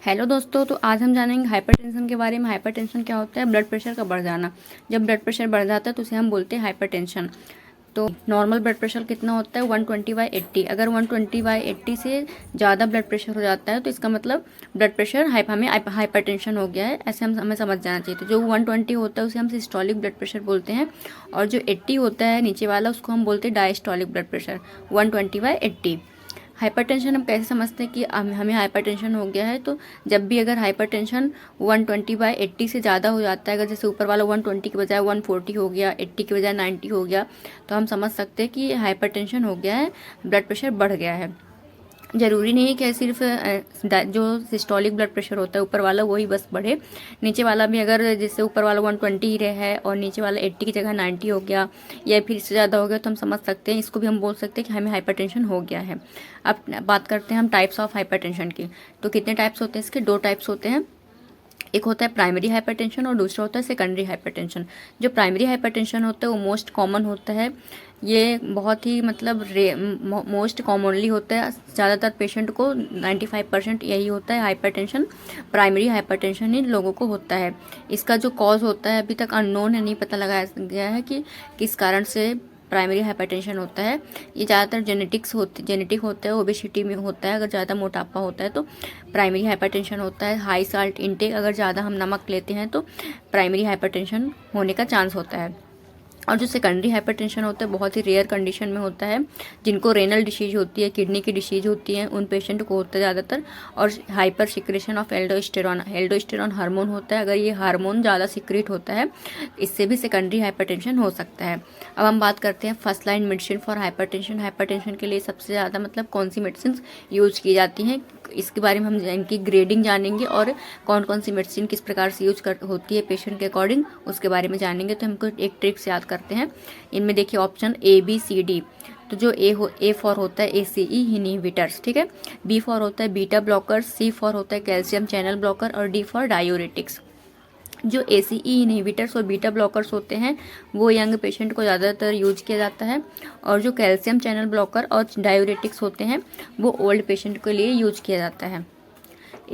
Hello दोस्तों, तो आज हम जानेंगे हाइपरटेंशन के बारे में। हाइपरटेंशन क्या होता है? ब्लड प्रेशर का बढ़ जाना। जब ब्लड प्रेशर बढ़ जाता है तो उसे हम बोलते हैं हाइपरटेंशन। तो नॉर्मल ब्लड प्रेशर कितना होता है? 120/80। अगर 120/80 से ज़्यादा ब्लड प्रेशर हो जाता है तो इसका मतलब ब्लड प्रेशर हमें हाइपरटेंशन हो गया है, ऐसे हमें समझ जाना चाहिए। तो जो 120 होता है उसे हम सिस्टोलिक ब्लड प्रेशर बोलते हैं, और जो 80 होता है नीचे वाला उसको हम बोलते हैं डायस्टोलिक ब्लड प्रेशर। 120/80। हाइपरटेंशन हम कैसे समझते हैं कि हमें हाइपरटेंशन हो गया है? तो जब भी अगर हाइपरटेंशन 120/80 से ज़्यादा हो जाता है, अगर जैसे ऊपर वाला 120 के बजाय 140 हो गया, 80 के बजाय 90 हो गया, तो हम समझ सकते हैं कि हाइपरटेंशन हो गया है, ब्लड प्रेशर बढ़ गया है। ज़रूरी नहीं है कि सिर्फ जो सिस्टोलिक ब्लड प्रेशर होता है ऊपर वाला वही बस बढ़े, नीचे वाला भी अगर जैसे ऊपर वाला 120 ही रहा है और नीचे वाला 80 की जगह 90 हो गया या फिर इससे ज़्यादा हो गया तो हम समझ सकते हैं, इसको भी हम बोल सकते हैं कि हमें हाइपरटेंशन हो गया है। अब बात करते हैं हम टाइप्स ऑफ हाइपरटेंशन की। तो कितने टाइप्स होते हैं इसके? 2 टाइप्स होते हैं। एक होता है प्राइमरी हाइपरटेंशन और दूसरा होता है सेकेंडरी हाइपरटेंशन। जो प्राइमरी हाइपरटेंशन होता है वो मोस्ट कॉमन होता है। ये बहुत ही मतलब मोस्ट कॉमनली होता है। ज़्यादातर पेशेंट को 95% यही होता है, हाइपरटेंशन, प्राइमरी हाइपरटेंशन ही लोगों को होता है। इसका जो कॉज होता है अभी तक अननोन है, नहीं पता लगाया गया है कि किस कारण से प्राइमरी हाइपरटेंशन होता है। ये ज़्यादातर जेनेटिक होता है, ओबेसिटी में होता है। अगर ज़्यादा मोटापा होता है तो प्राइमरी हाइपरटेंशन होता है। हाई साल्ट इनटेक, अगर ज़्यादा हम नमक लेते हैं तो प्राइमरी हाइपरटेंशन होने का चांस होता है। और जो सेकेंडरी हाइपरटेंशन होता है बहुत ही रेयर कंडीशन में होता है, जिनको रेनल डिसीज होती है, किडनी की डिसीज होती है, उन पेशेंट को होता है ज़्यादातर। और hyper secretion of aldosterone hormone होता है। अगर ये हार्मोन ज़्यादा सिक्रेट होता है इससे भी सेकेंडरी हाइपरटेंशन हो सकता है। अब हम बात करते हैं first line medicine for hypertension. Hypertension के लिए सबसे ज़्यादा मतलब कौन सी मेडिसिन यूज की जाती हैं, इसके बारे में हम इनकी ग्रेडिंग जानेंगे और कौन कौन सी मेडिसिन किस प्रकार से होती है पेशेंट के अकॉर्डिंग, उसके बारे में जानेंगे। तो हमको एक ट्रिक्स याद करते हैं। इनमें देखिए ऑप्शन ABCD। तो जो ए फॉर होता है ACE इनहिबिटर्स, ठीक है। B फॉर होता है बीटा ब्लॉकर्स, C फॉर होता है कैल्शियम चैनल ब्लॉकर और D फॉर डायूरेटिक्स। जो ACE इनहिबिटर्स और बीटा ब्लॉकर्स होते हैं वो यंग पेशेंट को ज़्यादातर यूज किया जाता है, और जो कैल्शियम चैनल ब्लॉकर और डायूरेटिक्स होते हैं वो ओल्ड पेशेंट के लिए यूज किया जाता है।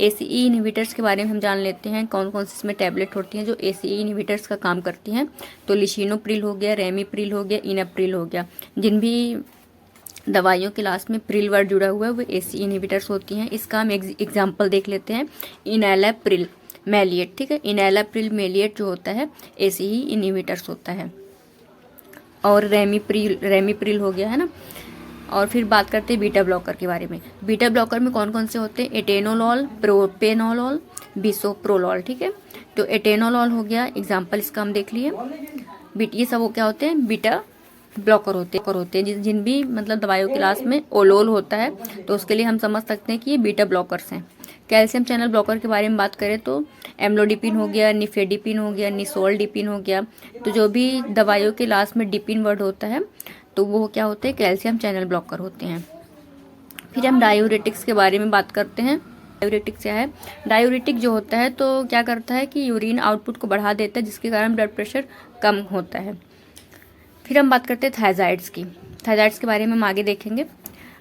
ACE इनहिबिटर्स के बारे में हम जान लेते हैं कौन कौन सी इसमें टैबलेट होती हैं जो ACE इनहिबिटर्स का काम करती हैं। तो लिसिनोप्रिल हो गया, रेमिप्रिल हो गया, इनाप्रिल हो गया। जिन भी दवाइयों के लास्ट में प्रिल वर्ड जुड़ा हुआ है वो ACE इनहिबिटर्स होती हैं। इसका हम एग्जाम्पल देख लेते हैं। इनैलाप्रिल मेलिएट, ठीक है। इनैलाप्रिल मेलिएट जो होता है ACE इनहिबिटर्स होता है। और रेमिप्रिल हो गया है ना। और फिर बात करते हैं बीटा ब्लॉकर के बारे में। बीटा ब्लॉकर में कौन कौन से होते हैं? एटेनोलॉल, प्रोपेनोलॉल, बिसोप्रोलॉल, ठीक है। तो एटेनोलॉल हो गया एग्जाम्पल, इसका हम देख लिए। ये सब वो क्या होते हैं? बीटा ब्लॉकर होते हैं। जिन भी मतलब दवाइयों के लास्ट में ओलोल होता है तो उसके लिए हम समझ सकते हैं कि ये बीटा ब्लॉकर्स हैं। कैल्शियम चैनल ब्लॉकर के बारे में बात करें तो एम्लोडिपिन हो गया, निफेडिपिन हो गया, निसोल्डिपिन हो गया। तो जो भी दवाइयों के लास्ट में डिपिन वर्ड होता है तो वो क्या होते हैं? कैल्शियम चैनल ब्लॉकर होते हैं। फिर हम डायूरेटिक्स के बारे में बात करते हैं। डायूरेटिक क्या है? डायूरेटिक जो होता है तो क्या करता है कि यूरिन आउटपुट को बढ़ा देता है, जिसके कारण ब्लड प्रेशर कम होता है। फिर हम बात करते हैं थायराइड्स की। थायराइड्स के बारे में हम आगे देखेंगे।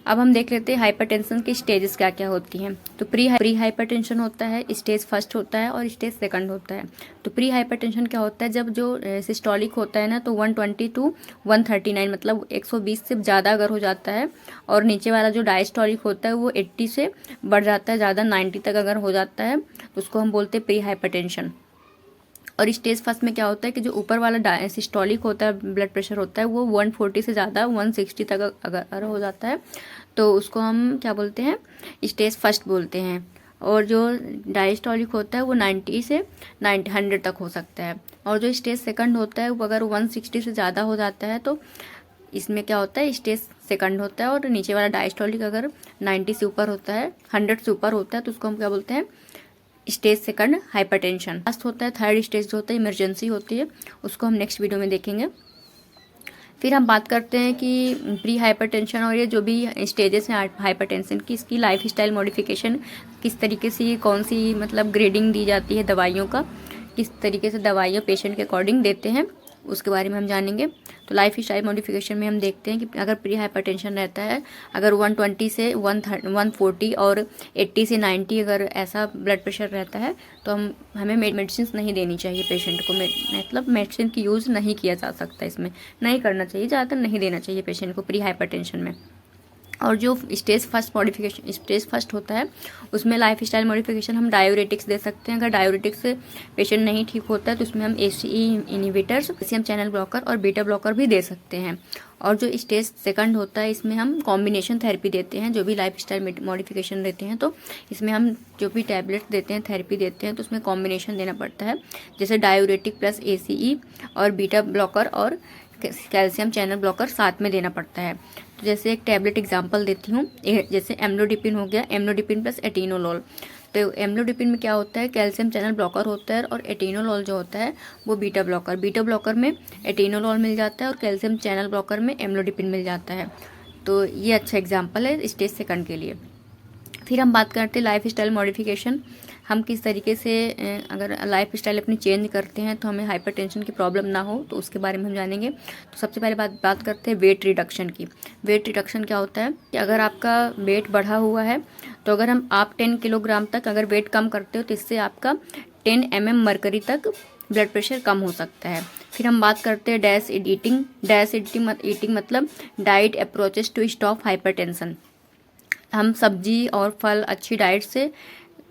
अब हम देख लेते हैं हाइपरटेंशन की स्टेजेस क्या क्या होती हैं। तो प्री हाइपरटेंशन होता है, स्टेज फर्स्ट होता है और स्टेज सेकंड होता है। तो प्री हाइपरटेंशन क्या होता है? जब जो सिस्टोलिक होता है ना तो 120 to 139 मतलब 120 से ज़्यादा अगर हो जाता है, और नीचे वाला जो डायस्टोलिक होता है वो 80 से बढ़ जाता है ज़्यादा, 90 तक अगर हो जाता है तो उसको हम बोलते हैं प्री हाइपरटेंशन। और स्टेज फर्स्ट में क्या होता है कि जो ऊपर वाला सिस्टोलिक होता है ब्लड प्रेशर होता है वो 140 से ज़्यादा 160 तक अगर हो जाता है तो उसको हम क्या बोलते हैं? स्टेज फर्स्ट बोलते हैं। और जो डायस्टोलिक होता है वो 90 से 100 तक हो सकता है। और जो स्टेज सेकंड होता है वो अगर 160 से ज़्यादा हो जाता है तो इसमें क्या होता है? स्टेज सेकंड होता है। और नीचे वाला डायस्टोलिक अगर 90 से ऊपर होता है, 100 से ऊपर होता है तो उसको हम क्या बोलते हैं? Stage second hypertension. लास्ट होता है थर्ड स्टेज जो होता है इमरजेंसी होती है, उसको हम नेक्स्ट वीडियो में देखेंगे। फिर हम बात करते हैं कि प्री हाइपरटेंशन और ये जो भी स्टेजेस हैं हाइपरटेंशन की, इसकी लाइफस्टाइल मॉडिफिकेशन किस तरीके से, कौन सी मतलब ग्रेडिंग दी जाती है दवाइयों का, किस तरीके से दवाइयाँ पेशेंट के अकॉर्डिंग देते हैं, उसके बारे में हम जानेंगे। तो लाइफ स्टाइल मॉडिफिकेशन में हम देखते हैं कि अगर प्री हाइपरटेंशन रहता है, अगर 120 से 140 और 80 से 90 अगर ऐसा ब्लड प्रेशर रहता है तो हमें मेडिसिन नहीं देनी चाहिए पेशेंट को। मतलब मेडिसिन की यूज़ नहीं किया जा सकता, इसमें नहीं करना चाहिए, ज़्यादातर नहीं देना चाहिए पेशेंट को प्री हाइपरटेंशन में। और जो स्टेज फर्स्ट होता है उसमें लाइफ स्टाइल मॉडिफिकेशन हम डायूरेटिक्स दे सकते हैं। अगर डायूरेटिक्स पेशेंट नहीं ठीक होता है तो उसमें हम ACE inhibitors, calcium channel blocker और बीटा ब्लॉकर भी दे सकते हैं। और जो स्टेज सेकंड होता है इसमें हम कॉम्बिनेशन थेरेपी देते हैं। जो भी लाइफ स्टाइल मॉडिफिकेशन देते हैं तो इसमें हम जो भी टैबलेट देते हैं, थेरेपी देते हैं, तो उसमें कॉम्बिनेशन देना पड़ता है, जैसे डायूरेटिक प्लस ACE और बीटा ब्लॉकर और कैल्शियम चैनल ब्लॉकर साथ में देना पड़ता है। तो जैसे एक टैबलेट एग्जांपल देती हूँ, जैसे एम्लोडिपिन हो गया, एम्लोडिपिन प्लस एटिनोलोल। तो एम्लोडिपिन में क्या होता है, कैल्शियम चैनल ब्लॉकर होता है, और एटिनोलोल जो होता है वो बीटा ब्लॉकर में एटिनोलोल मिल जाता है और कैल्शियम चैनल ब्लॉकर में एम्लोडिपिन मिल जाता है। तो ये अच्छा एग्जाम्पल है स्टेज सेकंड के लिए। फिर हम बात करते हैं लाइफ स्टाइल मॉडिफिकेशन। हम किस तरीके से अगर लाइफ स्टाइल अपनी चेंज करते हैं तो हमें हाइपरटेंशन की प्रॉब्लम ना हो, तो उसके बारे में हम जानेंगे। तो सबसे पहले बात करते हैं वेट रिडक्शन की। वेट रिडक्शन क्या होता है कि अगर आपका वेट बढ़ा हुआ है तो अगर आप 10 किलोग्राम तक अगर वेट कम करते हो तो इससे आपका 10 mm मरकरी तक ब्लड प्रेशर कम हो सकता है। फिर हम बात करते हैं डैश ईटिंग मतलब diet approaches to stop hypertension. हम सब्जी और फल अच्छी डाइट से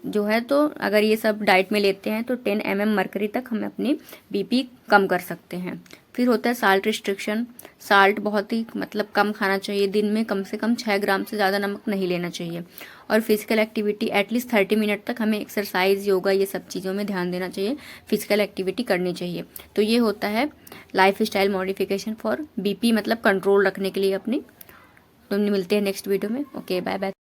जो है, तो अगर ये सब डाइट में लेते हैं तो 10 mm मरकरी तक हम अपनी BP कम कर सकते हैं। फिर होता है साल्ट रिस्ट्रिक्शन। साल्ट बहुत ही मतलब कम खाना चाहिए, दिन में कम से कम 6 ग्राम से ज़्यादा नमक नहीं लेना चाहिए। और फिजिकल एक्टिविटी एटलीस्ट 30 मिनट तक हमें एक्सरसाइज, योगा, ये सब चीज़ों में ध्यान देना चाहिए, फिजिकल एक्टिविटी करनी चाहिए। तो ये होता है lifestyle modification for BP मतलब कंट्रोल रखने के लिए अपनी। तो मिलते हैं नेक्स्ट वीडियो में। Okay, bye bye.